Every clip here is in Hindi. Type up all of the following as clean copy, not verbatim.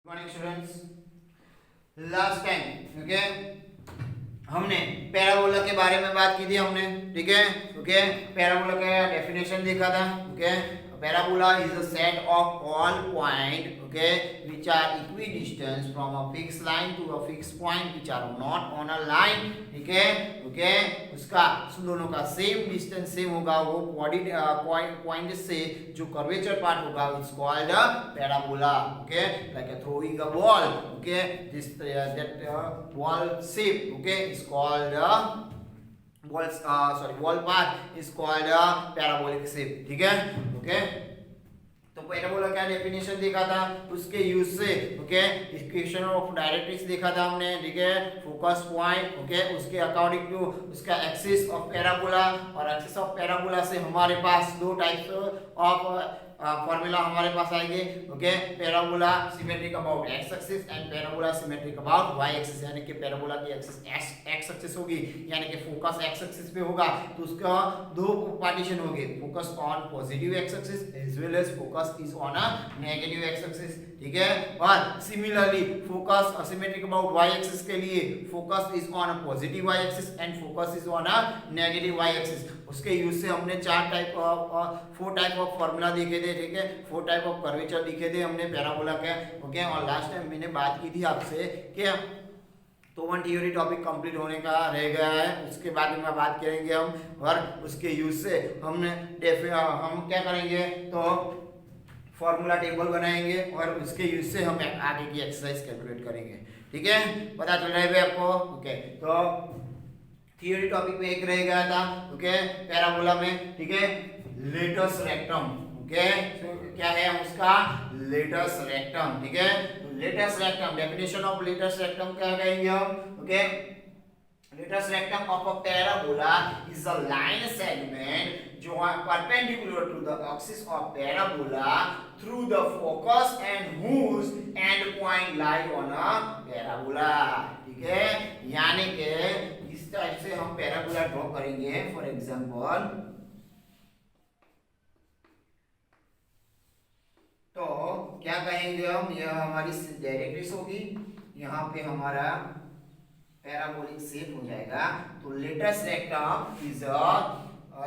Morning students, last time okay हमने पैराबोला के बारे में बात की थी हमने, ठीक है। ओके पैराबोला का डेफिनेशन देखा था। Okay parabola is a set of all point okay which are equidistant from a fixed line to a fixed point which are not on a line, ठीक है। ओके उसका दोनों का सेम डिस्टेंस सेम होगा, वो पॉइंट से जो कर्वेचर पार्ट होगा it's called parabola. Okay like a throwing a ball, okay this that ball shape okay is called ball path is called parabolic shape, ठीक है। ओके तो पैराबोला क्या डेफिनेशन देखा था, उसके यूज से ओके इक्वेशन ऑफ डायरेक्ट्रिक्स देखा था हमने, ठीक है। फोकस पॉइंट ओके उसके अकॉर्डिंग टू उसका एक्सिस ऑफ पैराबोला, और एक्सिस ऑफ पैराबोला से हमारे पास दो टाइप्स ऑफ फॉर्मूला हमारे पास आएंगे। Okay parabola symmetric about x axis and parabola symmetric about y axis, यानी कि पैराबोला की एक्सिस एक्स एक्सिस होगी, यानी कि फोकस एक्स एक्सिस पे होगा तो उसका दो पार्टीशन होंगे, focus on positive x axis as well as focus is on a negative x axis, ठीक है। और similarly focus asymmetric about y axis के लिए focus is on a positive y axis and focus is on a negative y axis. उसके यूज से हमने फोर टाइप ऑफ फॉर्मूला देखे थे, ठीक है। फोर टाइप ऑफ कर्वेचर लिखे थे हमने पैराबोला के। ओके और लास्ट टाइम मैंने बात की थी आपसे कि तो वन थ्योरी टॉपिक कंप्लीट होने का रह गया है, उसके बारे में बात करेंगे हम, और उसके यूज से हम क्या करेंगे तो फॉर्मूला टेबल बनाएंगे और उसके यूज से हम आगे की एक्सरसाइज कैलकुलेट करेंगे, ठीक है। पता चल रहा है आपको। ओके तो थियोरी टॉपिक में एक रह गया था ओके पैराबोला में, ठीक है। लेटस रेक्टम ओके क्या है उसका लेटस रेक्टम, ठीक है। Latus rectum definition of latus rectum क्या कहेंगे हम okay latus rectum of a parabola is a line segment जो perpendicular to the axis of parabola through the focus and whose end point lie on a parabola, ठीक है। यानी कि इस टाइप से हम पैराबोला ड्रॉ करेंगे। फॉर एग्जांपल तो क्या कहेंगे हम, यह हमारी डायरेक्ट्रिक्स होगी, यहाँ पे हमारा पैराबोलिक शेप हो जाएगा। तो latus rectum is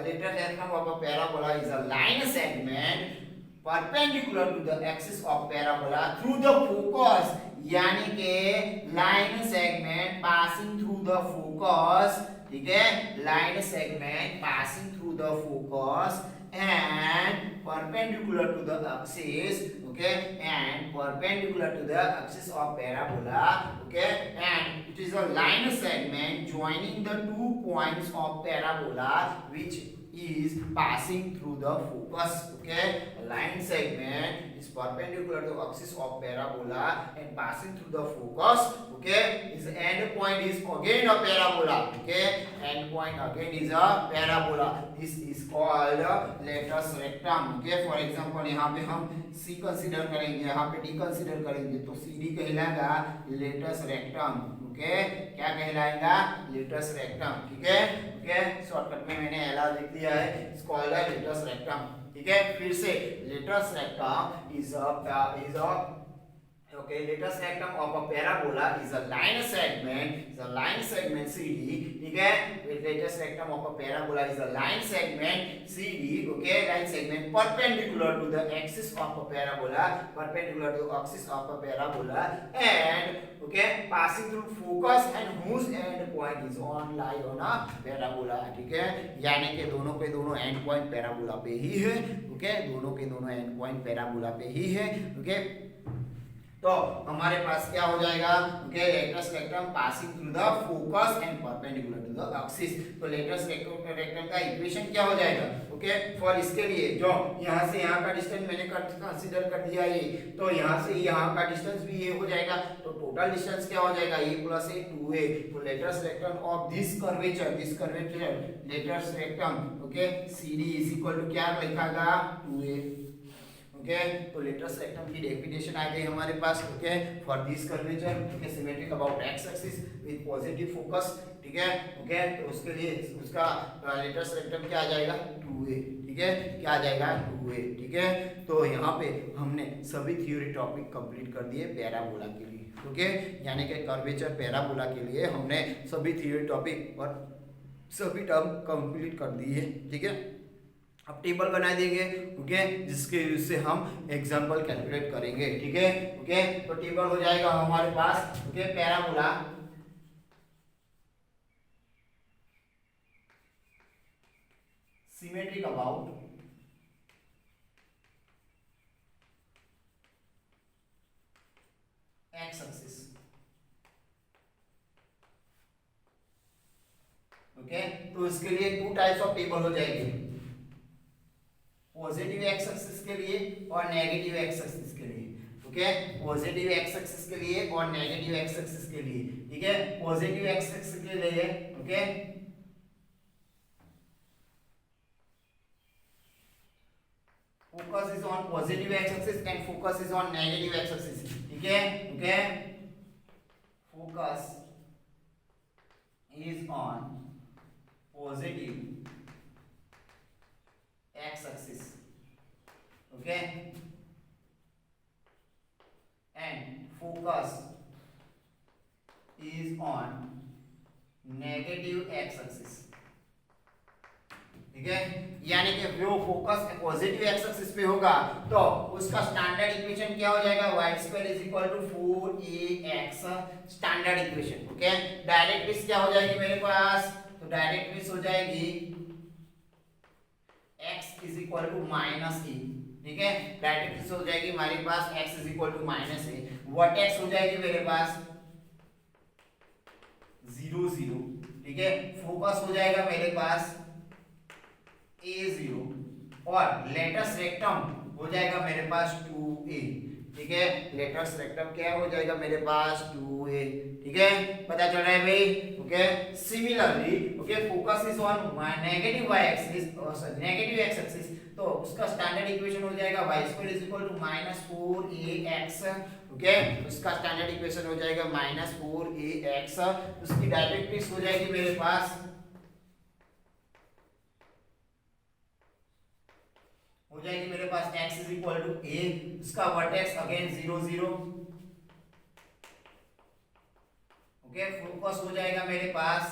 latus rectum of a parabola is a line segment perpendicular to the axis of parabola through the focus, यानी कि line segment passing through the focus, ठीक है। Line segment passing through the focus and perpendicular to the axis okay and perpendicular to the axis of parabola okay and it is a line segment joining the 2 points of parabola which is passing through the focus, okay. A line segment is perpendicular to axis of parabola and passing through the focus, okay. Its end point is again a parabola, okay. End point again is a parabola. This is called latus rectum, okay. For example यहाँ पे हम C कंसीडर करेंगे, यहाँ पे D कंसीडर करेंगे तो CD कहलाएगा लेटस रेक्टम, ओके क्या कहलाएगा लेटस रेक्टम, ठीक है। ओके शॉर्टकट में मैंने एल लिख दिया है, इट्स कॉल्ड लेटस रेक्टम, ठीक है। फिर से latus rectum is a okay latus rectum of a parabola is a line segment CD, ठीक है। Latus rectum of a parabola is a line segment CD, okay line segment perpendicular to the axis of a parabola and okay passing through focus and whose end point is on lie on a parabola, ठीक है। यानी कि दोनों के दोनों एंड पॉइंट पैराबोला पे ही है, ओके दोनों के दोनों एंड पॉइंट पैराबोला पे ही है, ओके। तो हमारे पास क्या हो जाएगा okay latus rectum passing through the focus and perpendicular to the axis. तो लेटस रेक्टम का इक्वेशन क्या हो जाएगा ओके फॉर इसके लिए जो यहाँ से यहाँ का डिस्टेंस मैंने कंसीडर कर दिया ये, तो यहाँ से यहाँ का डिस्टेंस भी ये हो जाएगा, तो टोटल डिस्टेंस क्या हो जाएगा a प्लस a 2a। तो latus rectum of this curvature latus rectum okay CD is equal to क्या लिखा गया 2a, ओके। तो लेटरल रेक्टम की डेफिनेशन आ गई हमारे पास, okay, for this curvature, okay, symmetric about x axis with positive focus, ठीक है, ओके। तो उसके लिए उसका लेटरल रेक्टम क्या आ जाएगा 2a, ठीक है, क्या आ जाएगा 2a, ठीक है। तो यहाँ पे हमने सभी थ्योरी टॉपिक कंप्लीट कर दिए पैराबोला के लिए, ओके, यानी कि कर्वेचर पैराबोला के लिए हमने सभी थ्योरी टॉपिक और सभी टर्म कंप्लीट कर दिए, ठीक है। अब टेबल बना देंगे, ओके, जिसके यूज से हम एग्जांपल कैलकुलेट करेंगे, ठीक है, ओके। तो टेबल हो जाएगा हमारे पास, okay, parabola symmetric about x axis, okay. तो इसके लिए टू टाइप्स ऑफ टेबल हो जाएंगे, पॉजिटिव एक्स एक्सिस के लिए और नेगेटिव एक्स एक्सिस के लिए, ओके, पॉजिटिव एक्स एक्सिस के लिए और नेगेटिव एक्स एक्सिस के लिए, ठीक है। पॉजिटिव एक्स एक्सिस के लिए, okay, focus is on positive x axis and focus is on negative x axis, ठीक है, okay. focus is on positive x axis, okay, and focus is on negative x axis, ठीक है। यानी कि जो फोकस पॉजिटिव एक्स एक्सिस पे होगा तो उसका स्टैंडर्ड इक्वेशन क्या हो जाएगा, y² = 4ax standard equation, okay. Direct twist क्या हो जाएगी मेरे पास, तो डायरेक्ट ट्विस्ट हो जाएगी x = -a, ठीक है। डायरेक्ट ट्विस्ट हो जाएगी हमारे पास x = -a, वर्टेक्स हो जाएगी मेरे पास 0 0, ठीक है। फोकस हो जाएगा मेरे पास a0 और लेटस रेक्टम हो जाएगा मेरे पास 2a, ठीक है। लेटस रेक्टम क्या हो जाएगा मेरे पास 2a, ठीक है, पता चल रहा है भाई, okay. Similarly, okay, focus is on negative y axis, sorry negative x axis, तो उसका स्टैंडर्ड इक्वेशन हो जाएगा y² = -4ax, ओके। उसका स्टैंडर्ड इक्वेशन हो जाएगा -4ax, उसकी डायरेक्ट हो जाएगी मेरे पास हो जाएगी मेरे पास x = a, उसका वर्टेक्स अगेन 0 0, ओके। फोकस हो जाएगा मेरे पास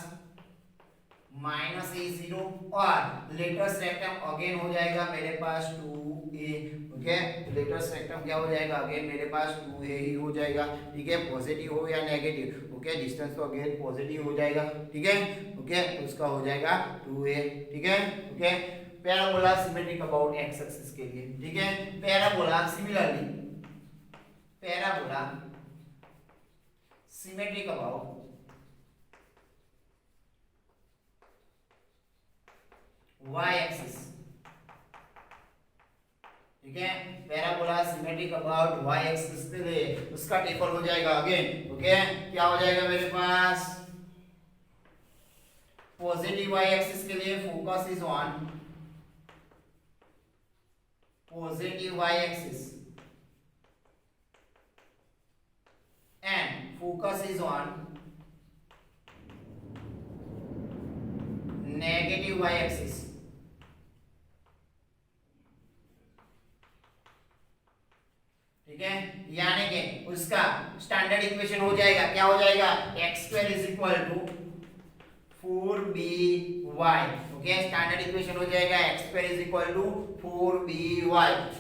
-a0 और लेटस रेक्टम अगेन हो जाएगा मेरे पास 2a, ओके। लेटस रेक्टम क्या हो जाएगा अगेन मेरे पास 2a ही हो जाएगा, ठीक है, पॉजिटिव हो या नेगेटिव, ओके। डिस्टेंस तो अगेन पॉजिटिव हो जाएगा, ठीक है, ओके। तो उसका हो जाएगा 2a, ठीक है, okay. Parabola symmetric about x axis के लिए, ठीक है। Parabola similarly parabola symmetric about y axis, ठीक है। Parabola symmetric about y axis के लिए उसका टेबल हो जाएगा अगेन, ओके। क्या हो जाएगा मेरे पास, पॉजिटिव y एक्सिस के लिए focus is on positive y axis and focus is on negative y axis, ठीक है। यानी कि उसका स्टैंडर्ड इक्वेशन हो जाएगा, क्या हो जाएगा, x² = 4by, okay. Standard equation हो जाएगा x² = 4by,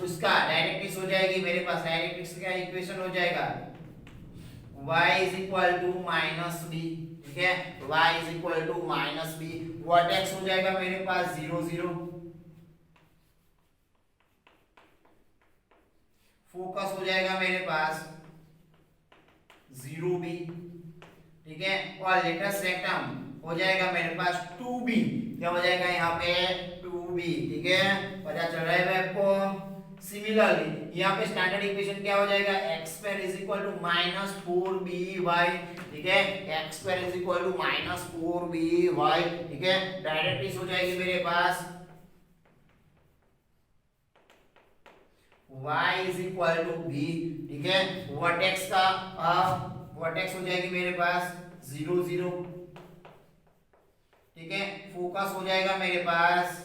उसका डायरेक्ट्रिक्स हो जाएगी मेरे पास, डायरेक्ट्रिक्स का इक्वेशन हो जाएगा y = -b, ठीक है, y = -b, वर्टेक्स हो जाएगा मेरे पास 0 0, फोकस हो जाएगा मेरे पास 0b, ठीक है, और लेटस रेक्टम हो जाएगा मेरे पास 2b, क्या हो जाएगा यहाँ पे 2b, ठीक है, पता चल रहा है आपको। सिमिलरली यहाँ पे स्टैंडर्ड इक्वेशन क्या हो जाएगा, x² = -4by, ठीक है, x² = -4by, ठीक है। डायरेक्ट्रिक्स हो जाएगी मेरे पास y is equal to b, ठीक है। वर्टेक्स का वर्टेक्स हो जाएगी मेरे पास 0 0, ठीक है। फोकस हो जाएगा मेरे पास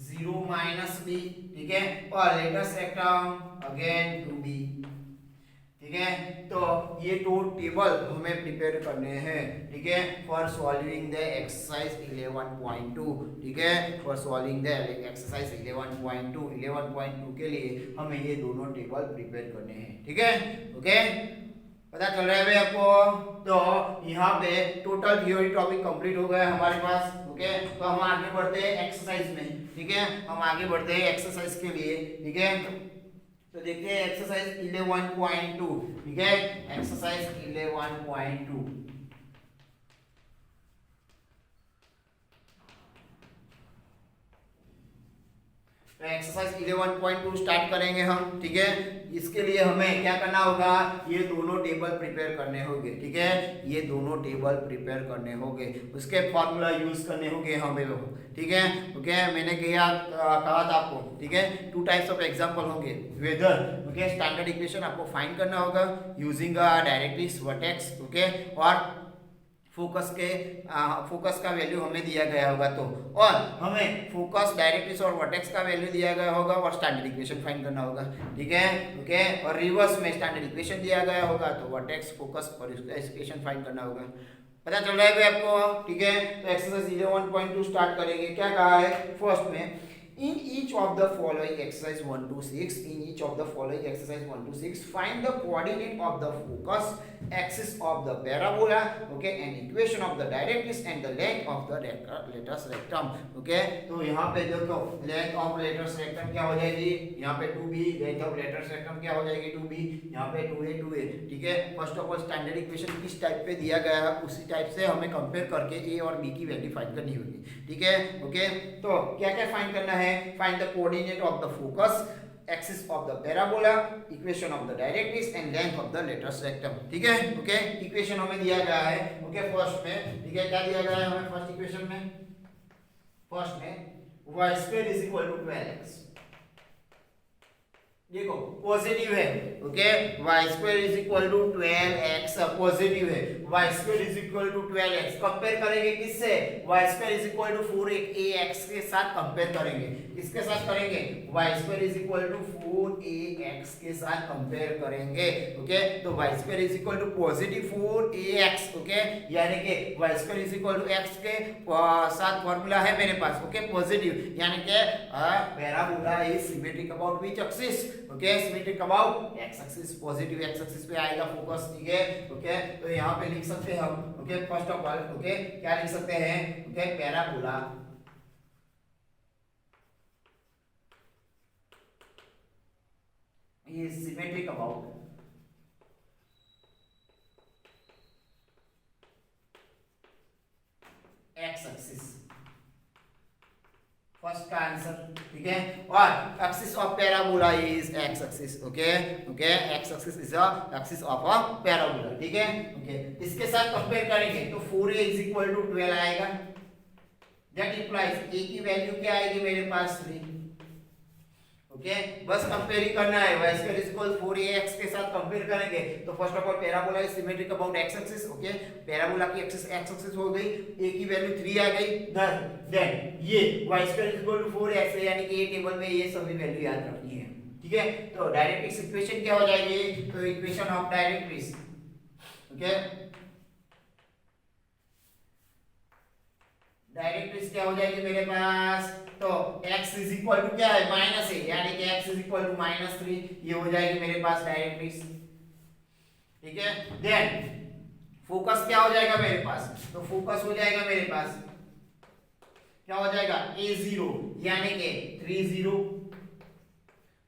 0 -b, ठीक है। और लेटेस्ट रेक्टम अगेन 2b, ठीक है। तो ये दो टेबल हमें प्रिपेयर करने हैं, ठीक है, फॉर सॉल्विंग द एक्सरसाइज 11.2, ठीक है। फॉर सॉल्विंग द एक्सरसाइज 11.2 के लिए हमें ये दोनों टेबल प्रिपेयर करने हैं, ठीक है। ओके, पता चल रहा है भाई आपको। तो यहाँ पे टोटल थ्योरी टॉपिक कंप्लीट हो गया हमारे पास, ओके। तो हम आगे बढ़ते हैं एक्सरसाइज में, ठीक है। हम आगे बढ़ते हैं एक्सरसाइज के लिए, ठीक है। तो देखते हैं एक्सरसाइज 11.2, ठीक है। एक्सरसाइज 11.2, तो एक्सरसाइज 11.2 स्टार्ट करेंगे हम, ठीक है। इसके लिए हमें क्या करना होगा, ये दोनों टेबल प्रिपेयर करने होंगे, ठीक है। ये दोनों टेबल प्रिपेयर करने होंगे, उसके फॉर्मूला यूज करने होंगे हमें, ठीक है। ओके, मैंने कहा था आपको, ठीक है। 2 टाइप्स ऑफ एग्जांपल होंगे, वेदर, ओके। स्टैंडर्ड इक्वेशन आपको फाइंड करना होगा यूजिंग डायरेक्ट्रिक्स, वर्टेक्स, ओके। और फोकस का वैल्यू हमें दिया गया होगा, तो और हमें फोकस, डायरेक्ट्रिक्स और वर्टेक्स का वैल्यू दिया गया होगा और स्टैंडर्ड इक्वेशन फाइंड करना होगा, ठीक है। ओके, और रिवर्स में स्टैंडर्ड इक्वेशन दिया गया होगा तो वर्टेक्स, फोकस और इसका इक्वेशन फाइंड करना होगा। पता चल रहा है भाई आपको, ठीक है। तो एक्सरसाइज 11.2 स्टार्ट करेंगे। क्या कहा है फर्स्ट में, in each of the following exercise 1 to 6, in each of the following exercise 1 to 6 find the coordinate of the focus axis of the parabola, okay, and equation of the directrix and the length of the latus rectum, okay। तो यहाँ पे देखो length of latus rectum क्या हो जाएगी, यहाँ पे 2b, length of latus rectum क्या हो जाएगी 2b, यहाँ पे 2a, ठीक है। First of all standard equation किस टाइप पे दिया गया है उसी टाइप से हमें कंपेयर करके a और b की वैल्यू फाइंड करनी होगी, ठीक है। ओके, तो क्या क्या फाइंड करना है, find the coordinate of the focus, axis of the parabola, equation of the directrix and length of the latus rectum, ठीक है। ओके, इक्वेशन हमें दिया गया है, ओके, फर्स्ट में, ठीक है। क्या दिया गया है हमें फर्स्ट इक्वेशन में, फर्स्ट में y square is equal to 12x, देखो पॉजिटिव है, okay. y square is equal to 12x positive है, y square is equal to 12x compare करेंगे किससे, y square is equal to 4ax के साथ कंपेयर करेंगे, किसके साथ करेंगे, y square is equal to 4ax के साथ कंपेयर करेंगे, ओके। तो y square is equal to positive 4ax, okay, यानी कि y square is equal to x के साथ फार्मूला है मेरे पास, ओके, पॉजिटिव, यानी कि parabola is symmetric about which axis, okay, symmetric about x axis, positive x axis पे आएगा फोकस, ठीक है। ओके, तो यहाँ पे लिख सकते हैं हम, okay, first of all, okay, क्या लिख सकते हैं, okay, parabola is symmetric about x axis, first का आंसर, ठीक है। और axis of parabola is x axis, okay, okay, x axis is the axis of a parabola, ठीक है। ओके, इसके साथ कंपेयर करेंगे तो 4a इज इक्वल टू 12 आएगा, दैट इंप्लाइज a की वैल्यू क्या आएगी मेरे पास 3, ओके। बस कंपेयर ही करना है, y square is equal 4ax के साथ कंपेयर करेंगे तो first of all parabola is symmetric about x axis, okay. Parabola की एक्सिस x एक्सिस हो गई, a की वैल्यू 3 आ गई, देन ये y square is equal to 4x है, यानी कि ये टेबल में ये सभी वैल्यू याद रखनी है, ठीक है। तो डायरेक्ट्रिक्स इक्वेशन क्या हो जाएगी, तो equation of directrix, okay, directrix क्या हो जाएगी मेरे पास, तो x इज इक्वल टू क्या है, माइनस है, यानी कि x इज इक्वल टू -3, ये हो जाएगी मेरे पास डायरेक्ट्रिक्स, ठीक है। देन फोकस क्या हो जाएगा मेरे पास, तो फोकस हो जाएगा मेरे पास क्या हो जाएगा a0, यानी कि 30,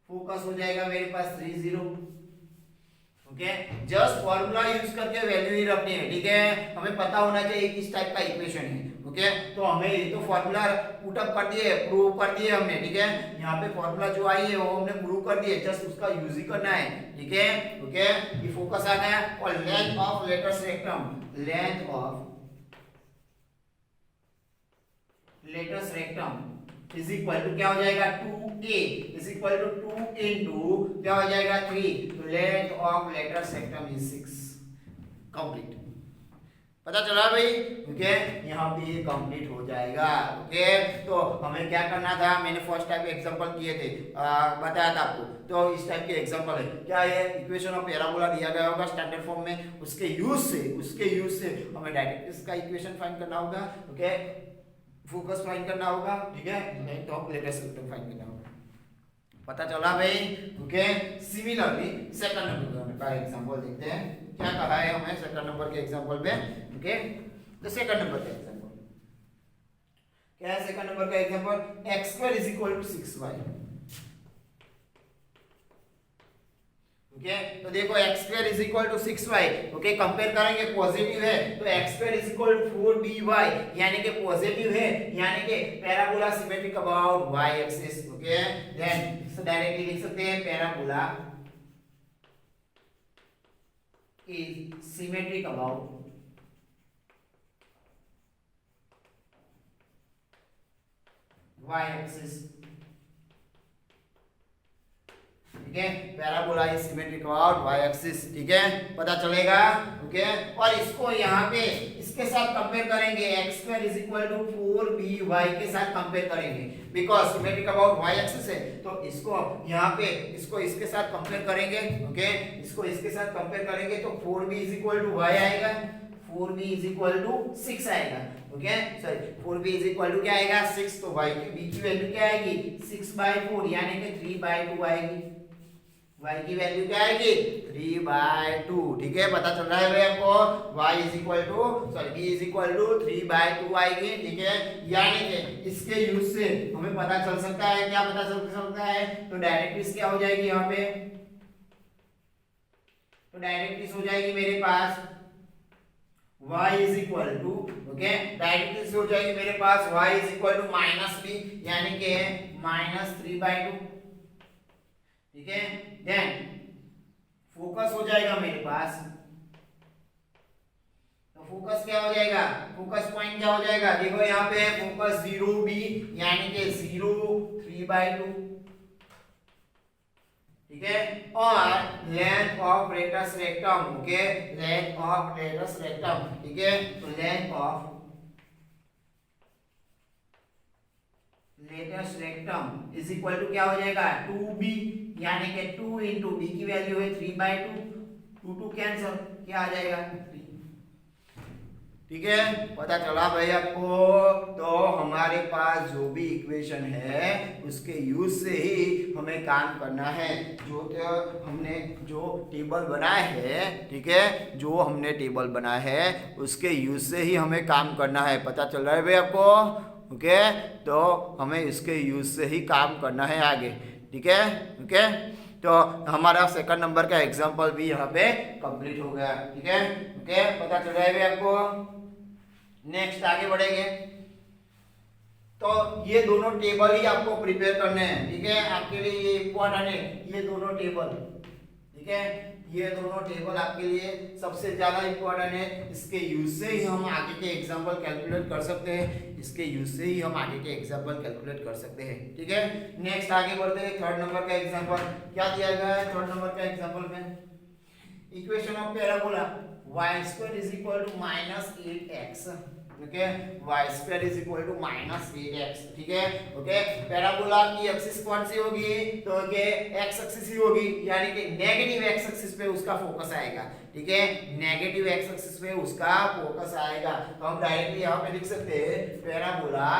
फोकस हो जाएगा मेरे पास 30, ओके। जस्ट फॉर्मूला यूज करके वैल्यू ही रखनी है, ठीक है। हमें पता होना चाहिए किस टाइप का इक्वेशन है, ओके। तो हमें ये तो फॉर्मूला पुट अप कर दिए, प्रूव कर दिए हमने, ठीक है। यहाँ पे फॉर्मूला जो आई है वो हमने प्रूव कर दिए, जस्ट उसका यूज ही करना है, ठीक है। ओके, ये फोकस आ गया, और length of latus rectum, length of latus rectum is equal to क्या हो जाएगा 2a is equal to 2 into क्या हो जाएगा 3, तो length of latus rectum is 6 complete. पता चला भाई? ओके, यहाँ पे ये कंप्लीट हो जाएगा। ओके, तो हमें क्या करना था, मैंने फर्स्ट टाइप के एग्जांपल किए थे, बताया था आपको। तो इस टाइप के एग्जांपल है क्या, ये इक्वेशन ऑफ पैराबोला दिया गया होगा स्टैंडर्ड फॉर्म में, उसके यूज से हमें डायरेक्ट्रिक्स का इक्वेशन फाइंड करना होगा। ओके, फोकस फाइंड करना होगा, ठीक है, length of latus rectum find करना होगा। पता चला भाई? ओके, सिमिलरली सेकंड नंबर का एग्जांपल देखते हैं क्या कहा है हमें सेकंड नंबर के एग्जांपल में। ओके, तो सेकंड नंबर का एग्जांपल क्या है? सेकंड नंबर का example x² is equal to 6y। Okay, तो देखो x² is equal to 6y। Okay, compare करेंगे, पॉजिटिव है तो x² is equal to 4by, यानी कि पॉजिटिव है, यानी कि parabola symmetric about y axis. Okay, then directly लिख सकते हैं parabola is symmetric about y axis. ठीक है, parabola is symmetric about y axis. ठीक है, पता चलेगा। ओके, और इसको यहाँ पे इसके साथ कंपेयर करेंगे, x² is equal to 4by के साथ कंपेयर करेंगे, because symmetric about y axis है। तो इसको यहाँ पे इसको इसके साथ कंपेयर करेंगे। ओके, इसको इसके साथ कंपेयर करेंगे तो 4b is equal to y आएगा, 4b इज इक्वल टू 6 आएगा। Okay, sorry 4b is equal to क्या आएगा 6, तो y की b की वैल्यू क्या आएगी 6/4, यानी कि 3/2 आएगी। y की वैल्यू क्या आएगी 3/2। ठीक है, पता चल रहा है भाई आपको, y is equal to b is equal to 3/2 आएगी। ठीक है, यानी कि इसके यूज से हमें पता चल सकता है, क्या पता चल सकता है, तो डायरेक्ट्रिक्स क्या हो जाएगी यहाँ पे, तो डायरेक्ट्रिक्स हो जाएगी मेरे पास y is equal to, okay, directrix हो जाएगी मेरे पास y is equal to -b, यानी कि -3/2। ठीक है, देन फोकस हो जाएगा मेरे पास, तो फोकस क्या हो जाएगा, फोकस पॉइंट क्या हो जाएगा, देखो यहाँ पे फोकस 0b, यानी कि 0 3/2। ठीक है, और length of latus rectum, okay, length of latus rectum. ठीक है, तो length of latus rectum is equal to क्या हो जाएगा 2b, यानी कि 2 इंटू b की वैल्यू है 3/2, 2 कैंसिल, क्या आ जाएगा 3। ठीक है, पता चला भाई आपको। तो हमारे पास जो भी इक्वेशन है उसके यूज से ही हमें काम करना है, जो हमने जो टेबल बनाए हैं, ठीक है, जो हमने टेबल बनाए हैं उसके यूज से ही हमें काम करना है। पता चल रहा है भाई आपको? ओके, तो हमें इसके यूज से ही काम करना है आगे। ठीक है, ओके, तो हमारा सेकंड नंबर का एग्जांपल भी यहाँ पे कंप्लीट हो गया। ठीक है, ओके, पता चल रहा है भाई आपको। नेक्स्ट आगे बढ़ेंगे, तो ये दोनों टेबल ही आपको प्रिपेयर करने हैं। ठीक है, आपके लिए ये इम्पोर्टेंट है, ये दोनों टेबल। ठीक है, ये दोनों टेबल आपके लिए सबसे ज्यादा इम्पोर्टेंट है, इसके यूज से ही हम आगे के एग्जाम्पल कैलकुलेट कर सकते हैं, इसके यूज से ही हम आगे के एग्जाम्पल कैलकुलेट कर सकते हैं। ठीक है, नेक्स्ट आगे बढ़ते हैं, थर्ड नंबर का एग्जाम्पल क्या दिया गया है थर्ड नंबर का एग्जाम्पल में, equation of parabola y² is equal to -8x। Okay, y² is equal to -8x। ठीक है, ओके, पैराबोला की एक्सिस कौन सी होगी, तो ये x एक्सिस ही होगी, यानी कि नेगेटिव x एक्सिस पे उसका फोकस आएगा। ठीक है, नेगेटिव x एक्सिस पे उसका फोकस आएगा, तो हम डायरेक्टली यहां पे लिख सकते हैं parabola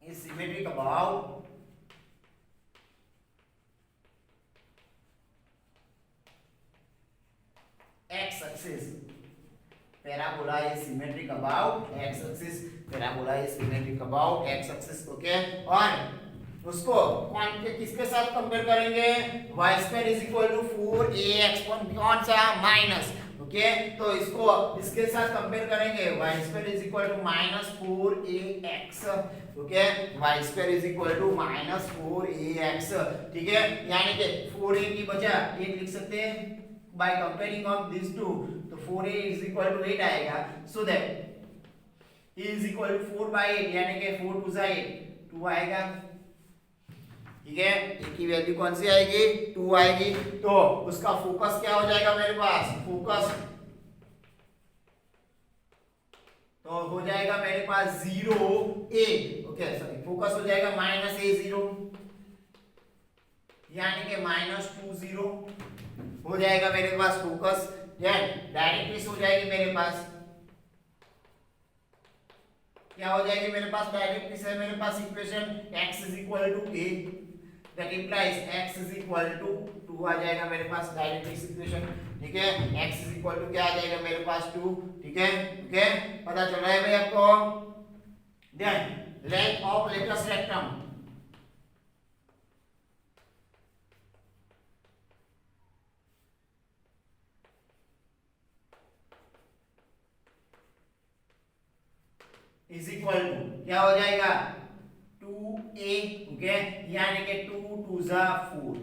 is symmetric about x axis, parabola is symmetric about x axis, parabola is symmetric about x axis। Okay, और उसको किसके साथ कंपेयर करेंगे, y² is equal to 4ax, कौन सा माइनस। ओके, तो इसको इसके साथ कंपेयर करेंगे, y² is equal to -4ax। Okay, y² is equal to -4ax। ठीक है, यानी कि 4a की बजाय 8 लिख सकते हैं by comparing of these two, तो 4a is equal to 8 आएगा, so that is equal to 4/8 यानी कि 4 2 8 2 आएगा, ठीक है। ए की वैल्यू कौन सी आएगी, 2 आएगी। तो उसका फोकस क्या हो जाएगा मेरे पास, फोकस तो हो जाएगा मेरे पास 0 a, ओके सॉरी, फोकस हो जाएगा -a0 यानी कि -20 हो जाएगा मेरे पास फोकस। डायरेक्ट्रिक्स हो जाएगी मेरे पास, क्या हो जाएगी मेरे पास, डायरेक्ट्रिक्स है मेरे पास equation x is equal to a, that implies x is equal to 2 आ जाएगा मेरे पास डायरेक्ट्रिक्स इक्वेशन, ठीक है। x इज इक्वल टू क्या आ जाएगा मेरे पास 2, ठीक है, ओके, पता चल रहा है भाई आपको। Then length of latus rectum, is equal to क्या हो जाएगा 2a, ओके, यानी कि 2 2 4,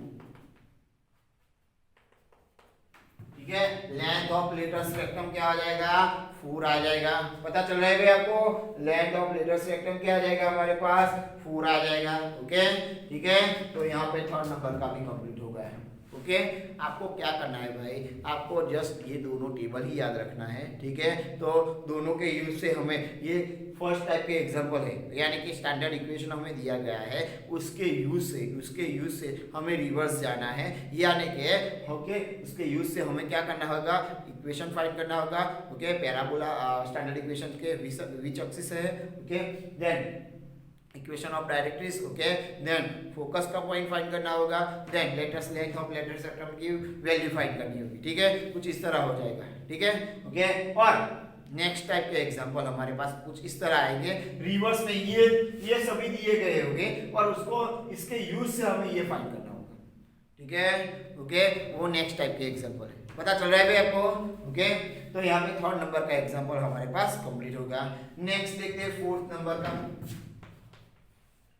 ठीक है। लेंथ ऑफ लेटस रेक्टम क्या आ जाएगा, 4 आ जाएगा। पता चल रहा है भाई आपको, लेंथ ऑफ लेटस रेक्टम क्या आ जाएगा हमारे पास, 4 आ जाएगा, ओके, ठीक है। तो यहाँ पे थर्ड नंबर का भी कंप्लीट हो गया है, ओके। आपको क्या करना है भाई, आपको जस्ट ये दोनों टेबल ही याद रखना है, ठीक है। तो दोनों के यूज से हमें ये फर्स्ट टाइप के एग्जांपल है, यानी कि स्टैंडर्ड इक्वेशन हमें दिया गया है, उसके यूज से हमें रिवर्स जाना है, यानी कि ओके उसके यूज से हमें क्या करना होगा, इक्वेशन फाइंड करना होगा, ओके। पैराबोला स्टैंडर्ड इक्वेशन के विच एक्सिस है, okay. Then equation of directrix, okay. Then focus का पॉइंट फाइंड करना होगा, then latus length of latus rectum की वैल्यू फाइंड करनी होगी, ठीक है। कुछ इस तरह हो जाएगा, ठीक है, ओके। और नेक्स्ट टाइप के एग्जांपल हमारे पास कुछ इस तरह आएंगे, रिवर्स में ये सभी दिए गए होंगे और उसको इसके यूज से हमें ये फाइंड करना होगा, ठीक है, ओके। वो नेक्स्ट टाइप के एग्जांपल है, पता चल रहा है भाई आपको, ओके। तो यहाँ पे थर्ड नंबर का एग्जांपल हमारे पास कंप्लीट होगा। नेक्स्ट देखते हैं फोर्थ नंबर का।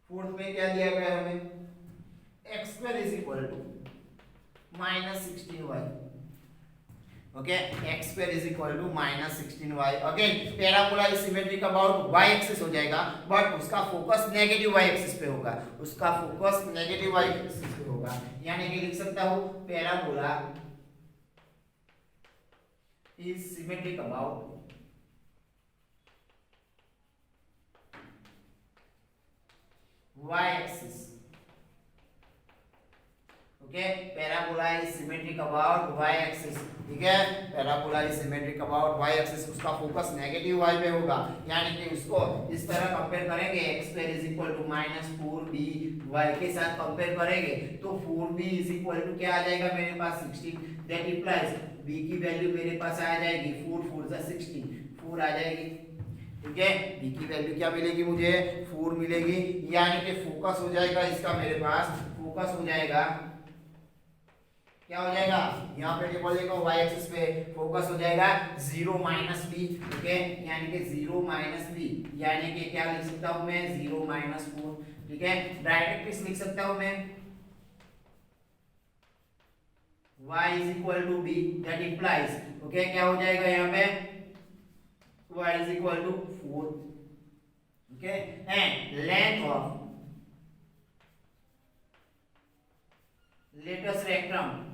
फोर्थ में क्या दिया गया है हमें, x² is equal to -16y, okay. x² is equal to -16y, again parabola is symmetric about y axis हो जाएगा, बट उसका फोकस नेगेटिव y एक्सिस पे होगा, उसका फोकस नेगेटिव y एक्सिस पे होगा, यानी कि लिख सकता हूं parabola is symmetric about y axis, okay. Parabola is symmetric about y axis, ठीक है। Parabola is symmetric about y axis, उसका फोकस नेगेटिव y पे होगा, यानी कि उसको इस तरह कंपेयर करेंगे, x² is equal to -4b y के साथ कंपेयर करेंगे, तो 4b इज इक्वल टू क्या आ जाएगा मेरे पास 16, दैट इंप्लाइज b की वैल्यू मेरे पास आ जाएगी 4 4 16, 4 आ जाएगी, ठीक है। b की वैल्यू क्या मिलेगी मुझे, 4 मिलेगी, यानी कि फोकस हो जाएगा इसका मेरे पास, फोकस हो जाएगा क्या हो जाएगा, यहाँ पे टेबल देखो y एक्सिस पे फोकस हो जाएगा 0 -b, ओके, यानी कि 0 -b, यानी कि क्या लिख सकता हूं मैं 0 -4, ठीक है। डायरेक्ट्रिक्स लिख सकता हूं मैं y is equal to b, that implies, okay, क्या हो जाएगा यहाँ पे y is equal to 4, okay. And length of latus rectum,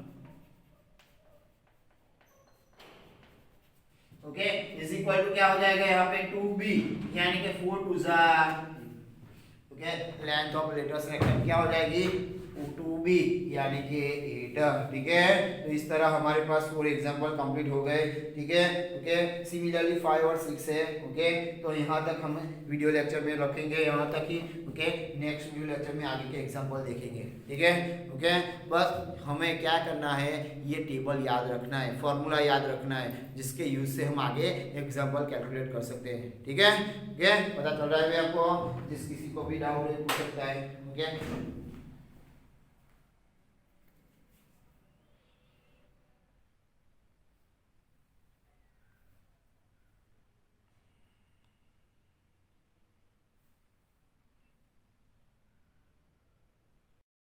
okay, is equal to क्या हो जाएगा यहाँ पे 2b, यानी कि 4 2 okay. Length of latus rectum क्या हो जाएगी 2b, यानी कि 8, ठीक है। तो इस तरह हमारे पास 4 एग्जांपल कंप्लीट हो गए, ठीक है, ओके। सिमिलरली 5 और 6 है, ओके। तो यहाँ तक हम वीडियो लेक्चर में रखेंगे, यहाँ तक ही, ओके। नेक्स्ट वीडियो लेक्चर में आगे के एग्जांपल देखेंगे, ठीक है, ओके। बस हमें क्या करना है, ये टेबल याद रखना है, फॉर्मूला याद रखना है, जिसके यूज से हम आगे एग्जांपल कैलकुलेट कर सकते हैं, ठीक है, ओके। पता चल रहा है आपको, जिस किसी को भी डाउट है पूछ सकता है, ओके।